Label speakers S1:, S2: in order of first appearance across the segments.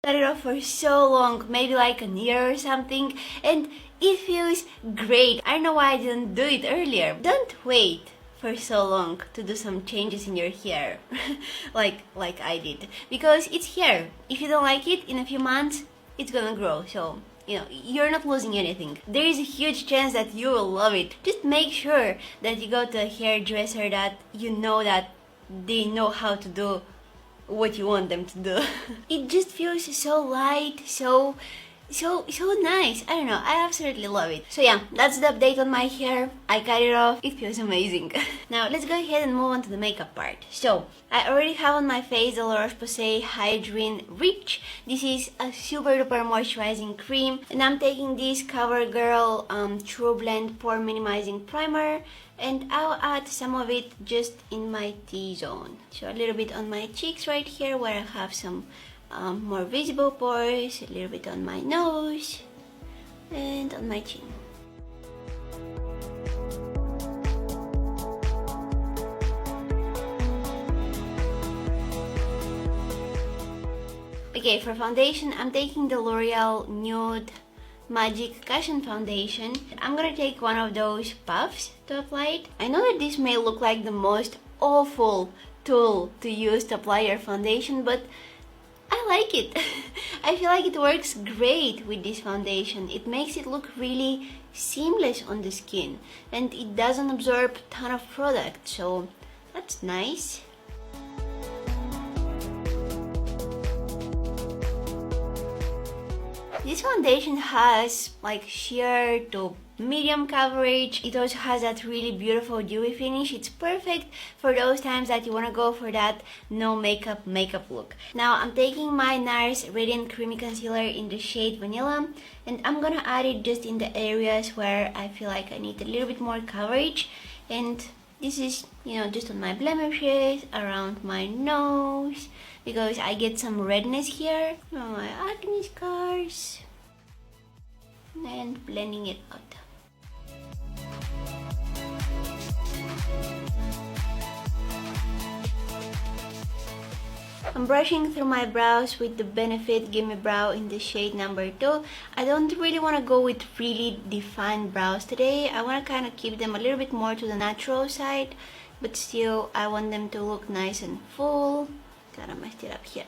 S1: Cut it off for so long, maybe like a year or something, and it feels great. I don't know why I didn't do it earlier. Don't wait for so long to do some changes in your hair like I did, because it's hair. If you don't like it, in a few months it's gonna grow, so you're not losing anything. There is a huge chance that you will love it. Just make sure that you go to a hairdresser that you know that they know how to do what you want them to do. It just feels so light, so nice. I don't know, I absolutely love it. So yeah, that's the update on my hair. I cut it off, it feels amazing. Now let's go ahead and move on to the makeup part. So I already have on my face the La Roche-Posay Hydrin Rich. This is a super duper moisturizing cream, and I'm taking this CoverGirl True Blend Pore Minimizing Primer, and I'll add some of it just in my T-zone. So a little bit on my cheeks right here where I have some more visible pores, a little bit on my nose, and on my chin. Okay, for foundation, I'm taking the L'Oreal Nude Magic Cushion Foundation. I'm gonna take one of those puffs to apply it. I know that this may look like the most awful tool to use to apply your foundation, but I like it. I feel like it works great with this foundation. It makes it look really seamless on the skin, and it doesn't absorb a ton of product, so that's nice. This foundation has like sheer to medium coverage. It also has that really beautiful dewy finish. It's perfect for those times that you want to go for that no makeup look. Now I'm taking my NARS Radiant Creamy Concealer in the shade Vanilla, and I'm gonna add it just in the areas where I feel like I need a little bit more coverage. And this is, just on my blemishes, around my nose, because I get some redness here, my acne scars, and blending it out. I'm brushing through my brows with the Benefit Gimme Brow in the shade number 2. I don't really want to go with really defined brows today. I want to kind of keep them a little bit more to the natural side, but still I want them to look nice and full. Kind of messed it up here.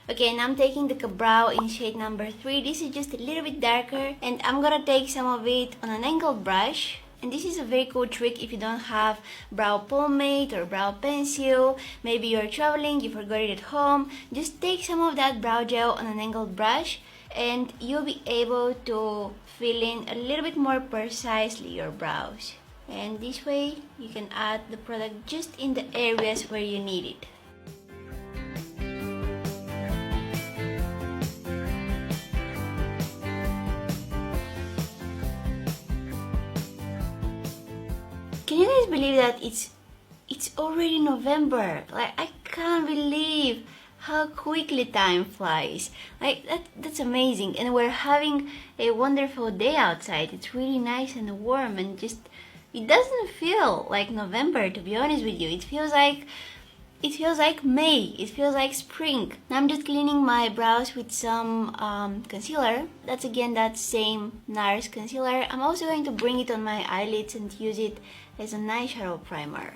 S1: Okay, now I'm taking the Brow in shade number 3. This is just a little bit darker, and I'm gonna take some of it on an angled brush. And this is a very cool trick if you don't have brow pomade or brow pencil. Maybe you're traveling, you forgot it at home. Just take some of that brow gel on an angled brush, and you'll be able to fill in a little bit more precisely your brows. And this way, you can add the product just in the areas where you need it. Can you guys believe that it's already November? Like, I can't believe how quickly time flies. Like, that's amazing. And we're having a wonderful day outside. It's really nice and warm, and just it doesn't feel like November, to be honest with you. It feels like May. It feels like spring. Now I'm just cleaning my brows with some concealer. That's again that same NARS concealer. I'm also going to bring it on my eyelids and use it as an eyeshadow primer.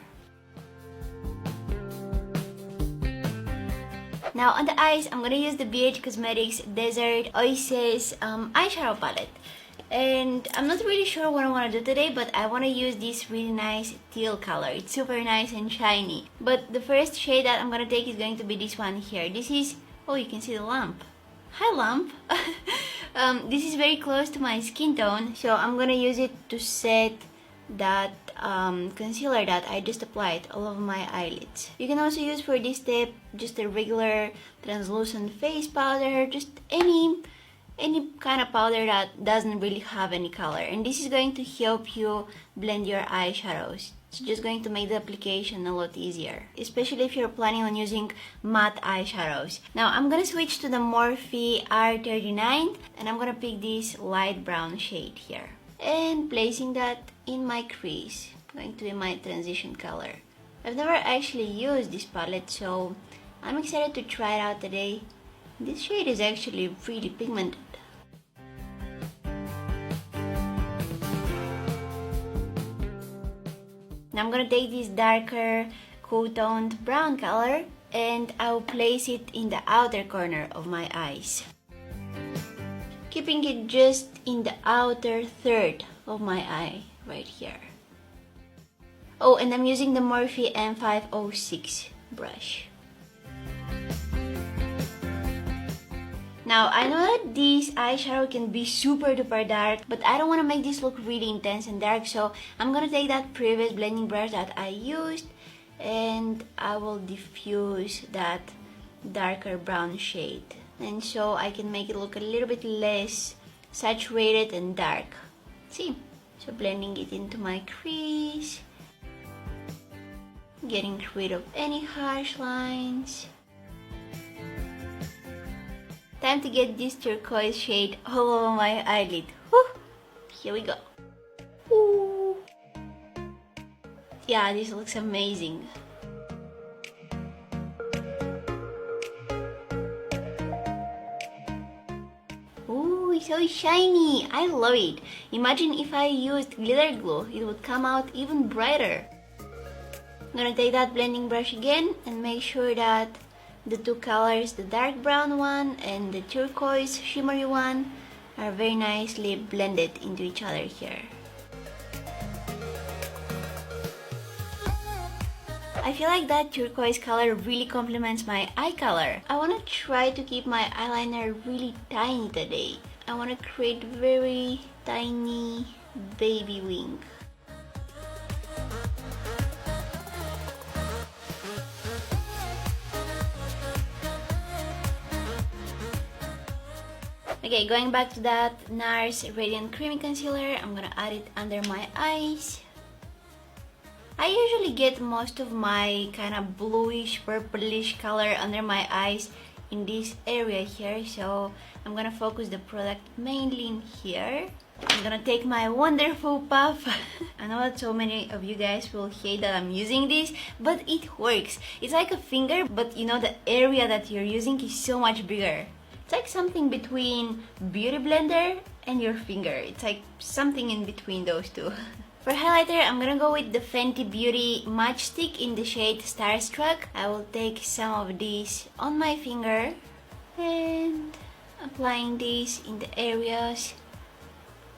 S1: Now on the eyes, I'm gonna use the BH Cosmetics Desert Oasis eyeshadow palette. And I'm not really sure what I want to do today, but I want to use this really nice teal color. It's super nice and shiny. But the first shade that I'm going to take is going to be this one here. This is, oh, you can see the lamp. Hi, lamp. This is very close to my skin tone, so I'm going to use it to set that concealer that I just applied all over my eyelids. You can also use for this step just a regular translucent face powder, just any kind of powder that doesn't really have any color, and this is going to help you blend your eyeshadows. It's just going to make the application a lot easier, especially if you're planning on using matte eyeshadows. Now I'm gonna switch to the Morphe R39, and I'm gonna pick this light brown shade here and placing that in my crease. Going to be my transition color. I've never actually used this palette, so I'm excited to try it out today. This shade is actually really pigmented. Now I'm gonna take this darker, cool-toned brown color and I'll place it in the outer corner of my eyes, keeping it just in the outer third of my eye, right here. Oh, and I'm using the Morphe M506 brush. Now, I know that this eyeshadow can be super duper dark, but I don't want to make this look really intense and dark, so I'm gonna take that previous blending brush that I used and I will diffuse that darker brown shade. And so I can make it look a little bit less saturated and dark. See? So blending it into my crease, getting rid of any harsh lines. Time to get this turquoise shade all over my eyelid. Whew. Here we go. Ooh. Yeah, this looks amazing. Ooh, it's so shiny. I love it. Imagine if I used glitter glue, it would come out even brighter. I'm gonna take that blending brush again and make sure that the two colors, the dark brown one and the turquoise shimmery one, are very nicely blended into each other here. I feel like that turquoise color really complements my eye color. I want to try to keep my eyeliner really tiny today. I want to create very tiny baby wing. Okay, going back to that NARS Radiant Creamy Concealer, I'm gonna add it under my eyes. I usually get most of my kind of bluish, purplish color under my eyes in this area here, so I'm gonna focus the product mainly in here. I'm gonna take my wonderful puff. I know that so many of you guys will hate that I'm using this, but it works. It's like a finger, but you know the area that you're using is so much bigger. It's like something between Beauty Blender and your finger. It's like something in between those two. For highlighter, I'm gonna go with the Fenty Beauty Matchstick in the shade Starstruck. I will take some of these on my finger and applying these in the areas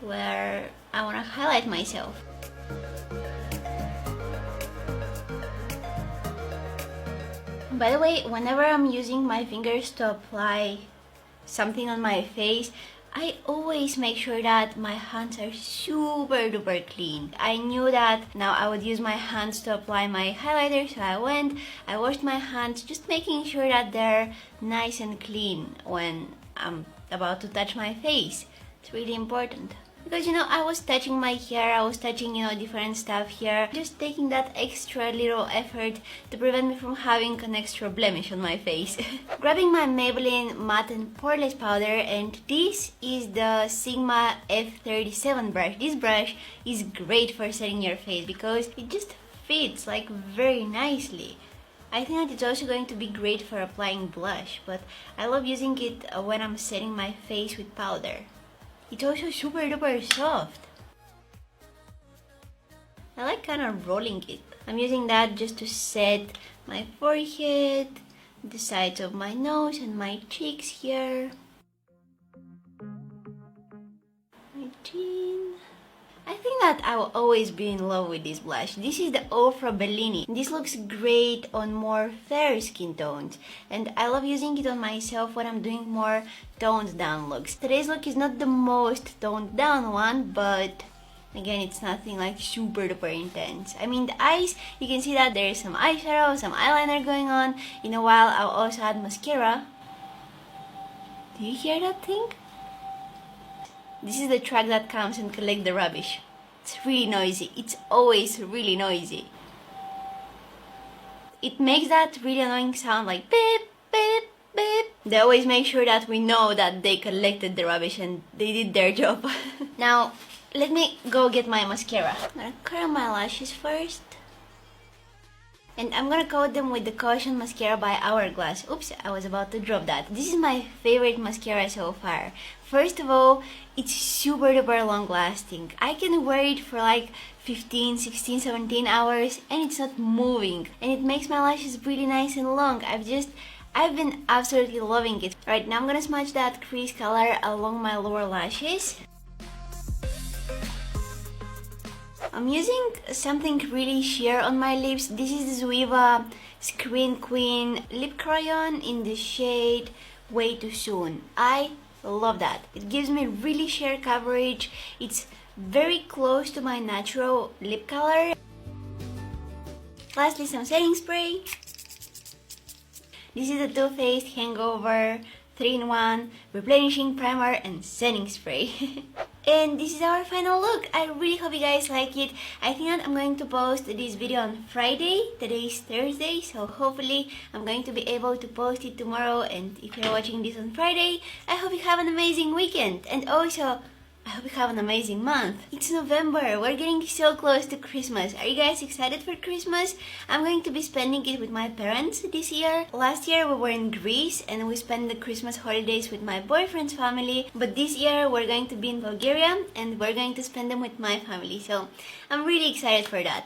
S1: where I wanna highlight myself. By the way, whenever I'm using my fingers to apply something on my face, I always make sure that my hands are super duper clean. I knew that now I would use my hands to apply my highlighter, so I washed my hands, just making sure that they're nice and clean when I'm about to touch my face. It's really important. Because, you know, I was touching my hair, I was touching, you know, different stuff here. Just taking that extra little effort to prevent me from having an extra blemish on my face. Grabbing my Maybelline Matte and Poreless Powder, and this is the Sigma F37 brush. This brush is great for setting your face because it just fits like very nicely. I think that it's also going to be great for applying blush, but I love using it when I'm setting my face with powder. It's also super duper soft. I like kind of rolling it. I'm using that just to set my forehead, the sides of my nose and my cheeks here. My chin. I think that I will always be in love with this blush. This is the Ofra Bellini. This looks great on more fair skin tones, and I love using it on myself when I'm doing more toned down looks. Today's look is not the most toned down one, but again, it's nothing like super duper intense. I mean, the eyes, you can see that there's some eyeshadow, some eyeliner going on. In a while, I'll also add mascara. Do you hear that thing? This is the truck that comes and collects the rubbish. It's really noisy. It's always really noisy. It makes that really annoying sound like beep, beep, beep. They always make sure that we know that they collected the rubbish and they did their job. Now, let me go get my mascara. I'm gonna curl my lashes first. And I'm gonna coat them with the Caution Mascara by Hourglass. Oops, I was about to drop that. This is my favorite mascara so far. First of all, it's super duper long lasting. I can wear it for like 15, 16, 17 hours and it's not moving. And it makes my lashes really nice and long. I've been absolutely loving it. Right, now I'm gonna smudge that crease color along my lower lashes. I'm using something really sheer on my lips. This is the Zoeva Screen Queen Lip Crayon in the shade Way Too Soon. I love that. It gives me really sheer coverage. It's very close to my natural lip color. Lastly, some setting spray. This is the Too Faced Hangover 3-in-1 Replenishing Primer and Setting Spray. And this is our final look. I really hope you guys like it. I think that I'm going to post this video on Friday. Today is Thursday, so hopefully I'm going to be able to post it tomorrow. And if you're watching this on Friday, I hope you have an amazing weekend. And also, I hope you have an amazing month. It's November. We're getting so close to Christmas. Are you guys excited for Christmas? I'm going to be spending it with my parents this year. Last year we were in Greece and we spent the Christmas holidays with my boyfriend's family. But this year we're going to be in Bulgaria and we're going to spend them with my family. So I'm really excited for that.